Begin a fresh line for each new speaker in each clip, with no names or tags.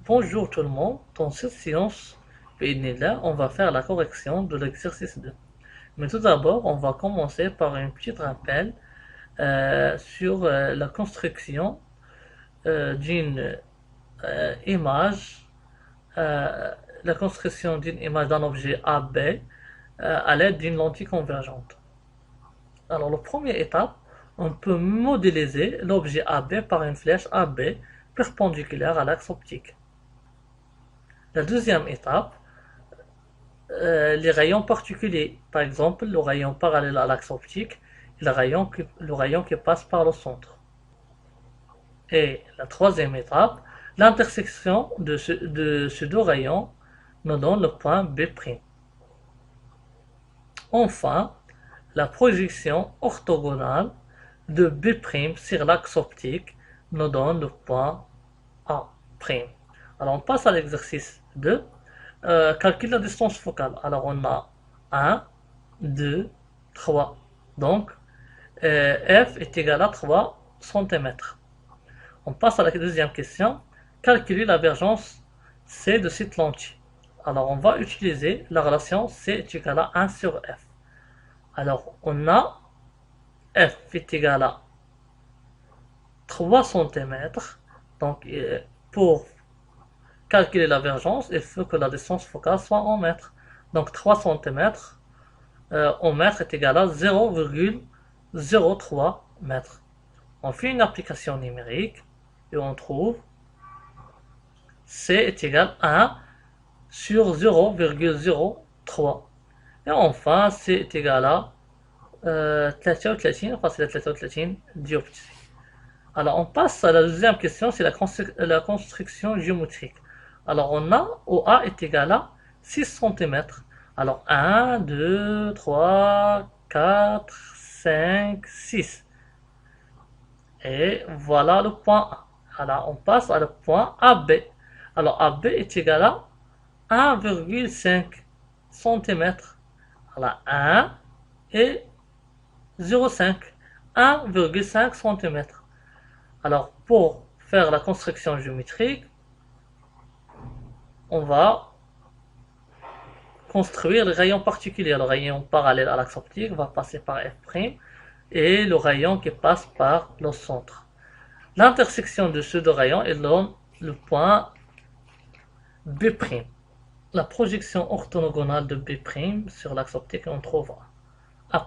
Bonjour tout le monde, dans cette séance, là, on va faire la correction de l'exercice 2. Mais tout d'abord, on va commencer par un petit rappel sur la construction d'une image, euh, la construction d'une image d'un objet AB à l'aide d'une lentille convergente. Alors, la première étape, on peut modéliser l'objet AB par une flèche AB perpendiculaire à l'axe optique. La deuxième étape, les rayons particuliers, par exemple le rayon parallèle à l'axe optique et le rayon qui passe par le centre. Et la troisième étape, l'intersection de ces deux rayons nous donne le point B'. Enfin, la projection orthogonale de B' sur l'axe optique nous donne le point A'. Alors on passe à l'exercice 2. Calcule la distance focale. Alors on a 1, 2, 3. Donc F est égal à 3 cm. On passe à la deuxième question. Calculer la divergence C de cette lentille. Alors on va utiliser la relation C est égal à 1 sur F. Alors on a F est égal à 3 cm. Donc pour calculer la divergence, il faut que la distance focale soit en mètres. Donc 3 cm en mètres est égal à 0,03 mètres. On fait une application numérique et on trouve C est égal à 1 sur 0,03. Et enfin, C est égal à 33, enfin c'est la 33 dioptrie. Alors on passe à la deuxième question, c'est la construction géométrique. Alors on a OA est égal à 6 cm. Alors 1, 2, 3, 4, 5, 6. Et voilà le point A. Alors on passe à le point AB. Alors AB est égal à 1,5 cm. Alors 1 et 0,5. 1,5 cm. Alors pour faire la construction géométrique, on va construire le rayon particulier. Le rayon parallèle à l'axe optique va passer par F' et le rayon qui passe par le centre. L'intersection de ces deux rayons donne le point B'. La projection orthogonale de B' sur l'axe optique, on trouve A'.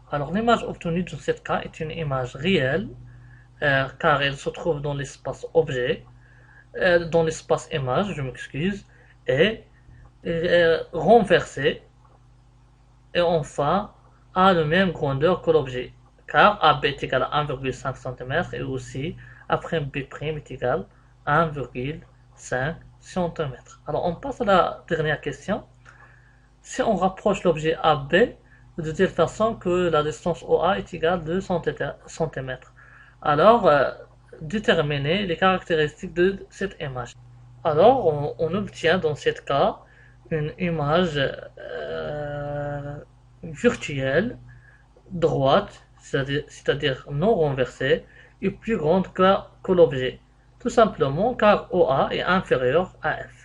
Alors l'image obtenue dans ce cas est une image réelle car elle se trouve dans l'espace objet, dans l'espace image, je m'excuse, et renversée, et enfin a la même grandeur que l'objet, car AB est égal à 1,5 cm et aussi après B' est égal à 1,5 cm. Alors on passe à la dernière question. Si on rapproche l'objet AB de telle façon que la distance OA est égale à 2 cm, alors déterminer les caractéristiques de cette image. Alors on obtient dans ce cas une image virtuelle droite, c'est-à-dire non renversée, et plus grande que l'objet, tout simplement car OA est inférieur à F.